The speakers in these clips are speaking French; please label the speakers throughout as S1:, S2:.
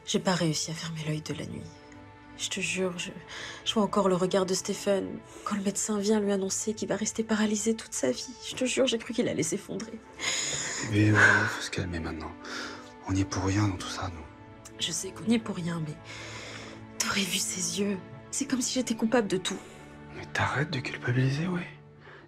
S1: J'ai pas réussi à fermer l'œil de la nuit. Je te jure, je vois encore le regard de Stéphane quand le médecin vient lui annoncer qu'il va rester paralysé toute sa vie. Je te jure, j'ai cru qu'il allait s'effondrer.
S2: Mais faut se calmer maintenant. On n'y est pour rien dans tout ça, non?
S1: Je sais qu'on n'y est pour rien, mais t'aurais vu ses yeux. C'est comme si j'étais coupable de tout.
S2: Mais t'arrêtes de culpabiliser, ouais.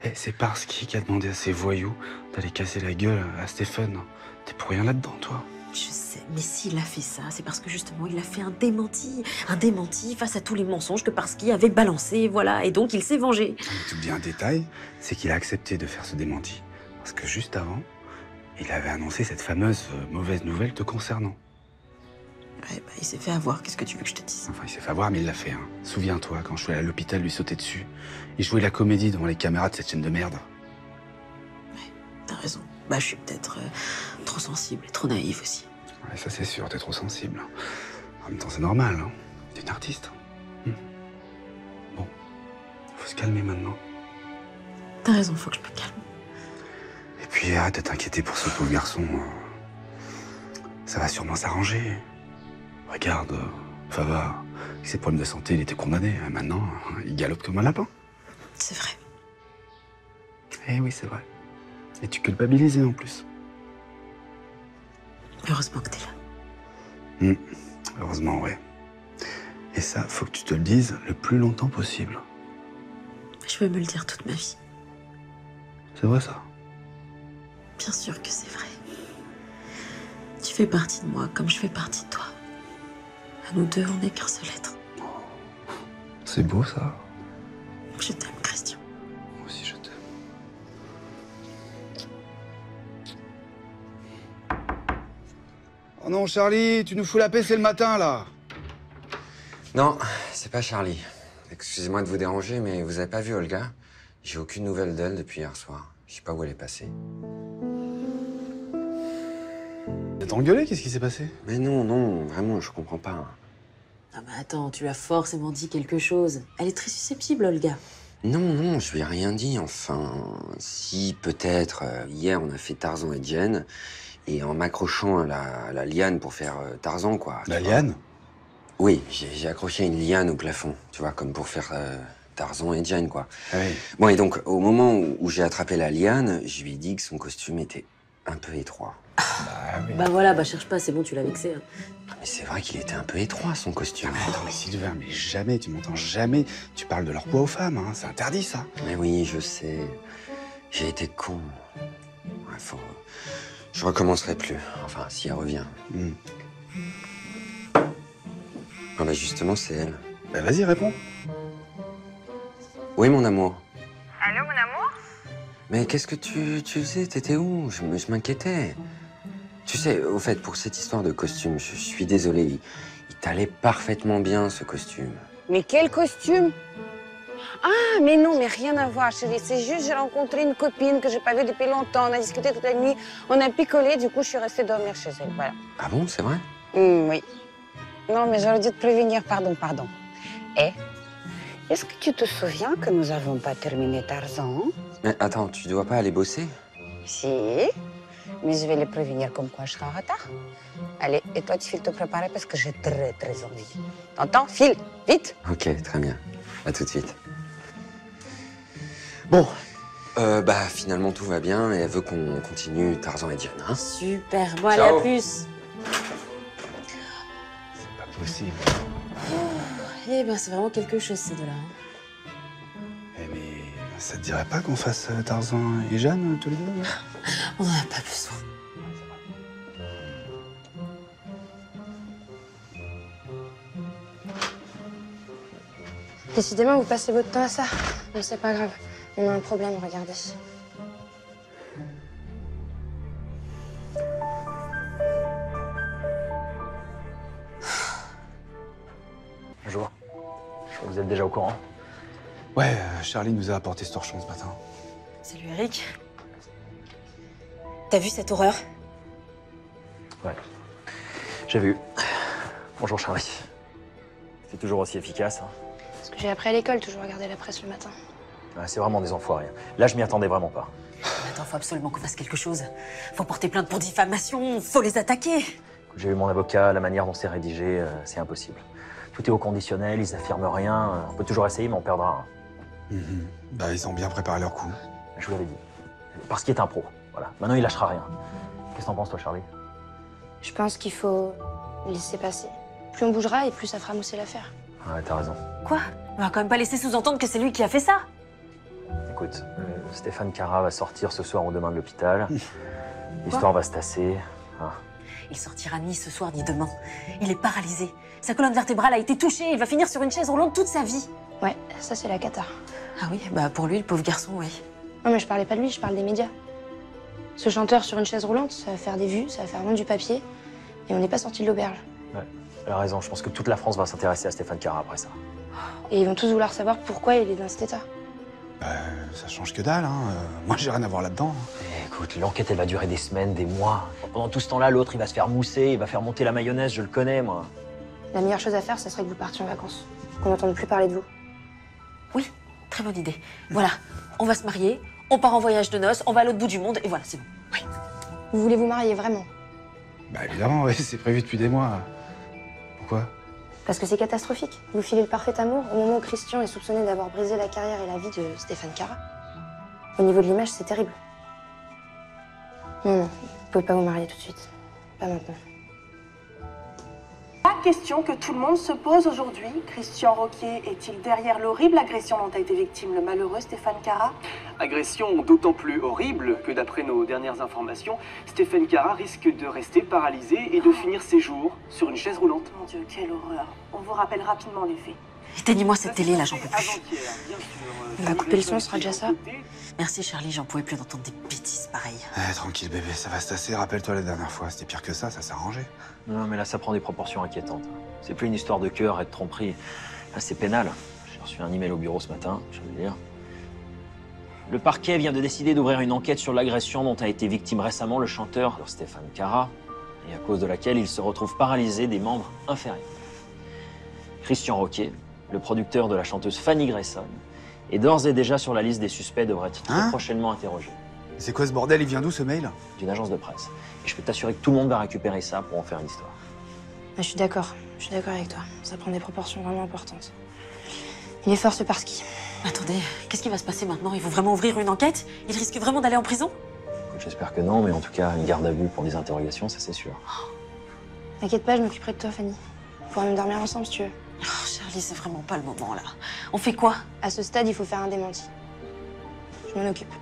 S2: Eh, c'est Parski qui a demandé à ses voyous d'aller casser la gueule à Stéphane. T'es pour rien là-dedans, toi.
S1: Je sais, mais s'il a fait ça, c'est parce que justement, il a fait un démenti. Un démenti face à tous les mensonges que Parski avait balancés, voilà. Et donc, il s'est vengé.
S2: Tout bien un détail, c'est qu'il a accepté de faire ce démenti. Parce que juste avant, il avait annoncé cette fameuse mauvaise nouvelle te concernant.
S1: Ouais, bah, il s'est fait avoir, qu'est-ce que tu veux que je te dise?
S2: Enfin, il s'est fait avoir, mais il l'a fait. Hein. Souviens-toi, quand je suis allé à l'hôpital lui sauter dessus, il jouait la comédie devant les caméras de cette chaîne de merde.
S1: Ouais, t'as raison. Bah, je suis peut-être trop sensible et trop naïve aussi.
S2: Ouais, ça c'est sûr, t'es trop sensible. En même temps, c'est normal, hein. T'es une artiste. Bon, faut se calmer maintenant.
S1: T'as raison, faut que je me calme.
S2: Et puis arrête de t'inquiéter pour ce pauvre garçon. Ça va sûrement s'arranger. Regarde, Fava, avec ses problèmes de santé, il était condamné. Maintenant, il galope comme un lapin.
S1: C'est vrai.
S2: Eh oui, c'est vrai. Et tu culpabilisais en plus.
S1: Heureusement que t'es là.
S2: Heureusement, ouais. Et ça, faut que tu te le dises le plus longtemps possible.
S1: Je veux me le dire toute ma vie.
S2: C'est vrai, ça?
S1: Bien sûr que c'est vrai. Tu fais partie de moi comme je fais partie de toi. À nous deux, on n'est qu'un seul être.
S2: C'est beau, ça.
S1: Je t'aime, Christian.
S2: Moi aussi, je t'aime. Oh non, Charlie, tu nous fous la paix, c'est le matin, là.
S3: Non, c'est pas Charlie. Excusez-moi de vous déranger, mais vous avez pas vu Olga? J'ai aucune nouvelle d'elle depuis hier soir. Je sais pas où elle est passée.
S2: T'as engueulé, qu'est-ce qui s'est passé?
S3: Mais non, vraiment, je comprends pas.
S1: Ah bah attends, tu as forcément dit quelque chose. Elle est très susceptible, Olga.
S3: Non, je lui ai rien dit, enfin... Si, peut-être. Hier, on a fait Tarzan et Jen, et en m'accrochant à la liane pour faire Tarzan, quoi.
S2: La liane?
S3: Oui, j'ai accroché une liane au plafond, tu vois, comme pour faire Tarzan et Jen, quoi.
S2: Ah oui.
S3: Bon, et donc, au moment où j'ai attrapé la liane, je lui ai dit que son costume était un peu étroit.
S2: Bah oui.
S1: Bah voilà, bah cherche pas, c'est bon, tu l'as vexé. Hein.
S3: Mais c'est vrai qu'il était un peu étroit, son costume.
S2: Ah, mais attends, mais Sylvain, mais jamais, tu m'entends jamais. Tu parles de leur poids aux femmes, hein. C'est interdit, ça.
S3: Mais oui, je sais. J'ai été con. Ouais, je recommencerai plus. Enfin, si elle revient. Ah bah justement, c'est elle.
S2: Bah vas-y, réponds.
S3: Oui, mon amour.
S4: Allô, mon amour?
S3: Mais qu'est-ce que tu faisais? T'étais où? Je m'inquiétais. Tu sais, au fait, pour cette histoire de costume, je suis désolé. Il t'allait parfaitement bien, ce costume.
S4: Mais quel costume? Ah, mais non, mais rien à voir, chérie. C'est juste, j'ai rencontré une copine que j'ai pas vue depuis longtemps. On a discuté toute la nuit, on a picolé, du coup, je suis restée dormir chez elle, voilà.
S3: Ah bon, c'est vrai?
S4: Oui. Non, mais j'aurais dû te prévenir, pardon. Eh, est-ce que tu te souviens que nous avons pas terminé Tarzan?
S3: Mais attends, tu dois pas aller bosser?
S4: Si, mais je vais les prévenir comme quoi je serai en retard. Allez, et toi, tu files te préparer parce que j'ai très, très envie. T'entends? File, vite!
S3: Ok, très bien. À tout de suite. Bon, bah finalement tout va bien et elle veut qu'on continue Tarzan et Jen, hein?
S1: Super, bon, allez,
S3: Ciao.
S1: à plus.
S2: C'est pas possible.
S1: Eh ben, c'est vraiment quelque chose, ces deux-là. Hein.
S2: Eh mais ça te dirait pas qu'on fasse Tarzan et Jeanne, tous les deux, là?
S1: On en a pas besoin.
S5: Décidément, vous passez votre temps à ça. Mais c'est pas grave. On a un problème, regardez.
S6: Bonjour. Je crois que vous êtes déjà au courant.
S2: Ouais, Charlie nous a apporté ce torchon ce matin.
S1: Salut, Eric. T'as vu cette horreur?
S6: Ouais. J'ai vu. Bonjour Charlie. C'est toujours aussi efficace. Hein.
S5: Ce que j'ai appris à l'école, toujours regarder la presse le matin.
S6: Ouais, c'est vraiment des enfoirés. Là, je m'y attendais vraiment pas.
S1: Attends, faut absolument qu'on fasse quelque chose. Faut porter plainte pour diffamation, faut les attaquer.
S6: J'ai eu mon avocat, la manière dont c'est rédigé, c'est impossible. Tout est au conditionnel, ils affirment rien. On peut toujours essayer, mais on perdra.
S2: Bah, ils ont bien préparé leur coup.
S6: Je vous l'avais dit. Parce qu'il est un pro. Voilà. Maintenant, il lâchera rien. Qu'est-ce que t'en penses, toi, Charlie?
S5: Je pense qu'il faut laisser passer. Plus on bougera et plus ça fera mousser l'affaire.
S6: Ouais, t'as raison.
S1: Quoi? On va quand même pas laisser sous-entendre que c'est lui qui a fait ça.
S6: Écoute, Stéphane Cara va sortir ce soir ou demain de l'hôpital. L'histoire va se tasser. Hein.
S1: Il sortira ni ce soir ni demain. Il est paralysé. Sa colonne vertébrale a été touchée. Il va finir sur une chaise roulante toute sa vie.
S5: Ouais, ça c'est la cata.
S1: Ah oui, bah pour lui, le pauvre garçon, oui.
S5: Non mais je parlais pas de lui, je parle des médias. Ce chanteur sur une chaise roulante, ça va faire des vues, ça va faire vendre du papier. Et on n'est pas sorti de l'auberge.
S6: Ouais, elle a raison. Je pense que toute la France va s'intéresser à Stéphane Cara après ça.
S5: Et ils vont tous vouloir savoir pourquoi il est dans cet état.
S2: Bah, ça change que dalle, hein. Moi, j'ai rien à voir là-dedans.
S6: Écoute, l'enquête, elle va durer des semaines, des mois. Pendant tout ce temps-là, l'autre, il va se faire mousser, il va faire monter la mayonnaise, je le connais, moi.
S5: La meilleure chose à faire, ça serait que vous partiez en vacances. Qu'on n'entende plus parler de vous.
S1: Oui, très bonne idée. Voilà, on va se marier, on part en voyage de noces, on va à l'autre bout du monde, et voilà, c'est bon. Oui.
S5: Vous voulez vous marier vraiment?
S2: Bah, évidemment, oui, c'est prévu depuis des mois. Pourquoi?
S5: Parce que c'est catastrophique. Vous filez le parfait amour au moment où Christian est soupçonné d'avoir brisé la carrière et la vie de Stéphane Cara. Au niveau de l'image, c'est terrible. Non, vous pouvez pas vous marier tout de suite. Pas maintenant.
S7: La question que tout le monde se pose aujourd'hui, Christian Roquier est-il derrière l'horrible agression dont a été victime le malheureux Stéphane Cara?
S8: Agression d'autant plus horrible que d'après nos dernières informations, Stéphane Cara risque de rester paralysé et de finir ses jours sur une chaise roulante.
S7: Mon Dieu, quelle horreur. On vous rappelle rapidement les faits.
S1: Éteignez-moi cette télé, là, j'en peux plus.
S5: On va couper le son, ce sera déjà ça.
S1: Merci, Charlie, j'en pouvais plus d'entendre des bêtises pareilles.
S2: Tranquille, bébé, ça va se tasser. Rappelle-toi la dernière fois, c'était pire que ça s'est arrangé.
S6: Non, mais là, ça prend des proportions inquiétantes. C'est plus une histoire de cœur et de tromperie. Là, c'est pénal. J'ai reçu un email au bureau ce matin, je vais le lire. Le parquet vient de décider d'ouvrir une enquête sur l'agression dont a été victime récemment le chanteur Stéphane Cara, et à cause de laquelle il se retrouve paralysé des membres inférieurs. Christian Roquier, le producteur de la chanteuse Fanny Grayson, est d'ores et déjà sur la liste des suspects, devrait être très prochainement interrogé.
S2: C'est quoi ce bordel? Il vient d'où ce mail?
S6: D'une agence de presse. Et je peux t'assurer que tout le monde va récupérer ça pour en faire une histoire.
S5: Je suis d'accord avec toi. Ça prend des proportions vraiment importantes. Il est fort ce Parski.
S1: Attendez, qu'est-ce qui va se passer maintenant? Ils vont vraiment ouvrir une enquête? Il risque vraiment d'aller en prison?
S6: J'espère que non, mais en tout cas, une garde à vue pour des interrogations, ça c'est sûr.
S5: T'inquiète pas, je m'occuperai de toi, Fanny. On pourra même dormir ensemble si tu veux.
S1: Oh, Charlie, c'est vraiment pas le moment, là. On fait quoi?
S5: À ce stade, il faut faire un démenti. Je m'en occupe.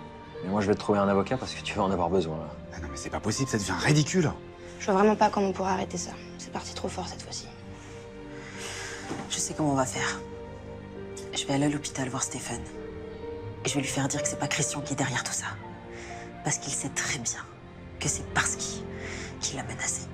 S6: Mais moi, je vais te trouver un avocat parce que tu vas en avoir besoin, là.
S2: Ah non, mais c'est pas possible, ça devient ridicule.
S5: Je vois vraiment pas comment on pourra arrêter ça. C'est parti trop fort cette fois-ci.
S1: Je sais comment on va faire. Je vais aller à l'hôpital voir Stéphane. Et je vais lui faire dire que c'est pas Christian qui est derrière tout ça. Parce qu'il sait très bien que c'est Parski qui l'a menacé.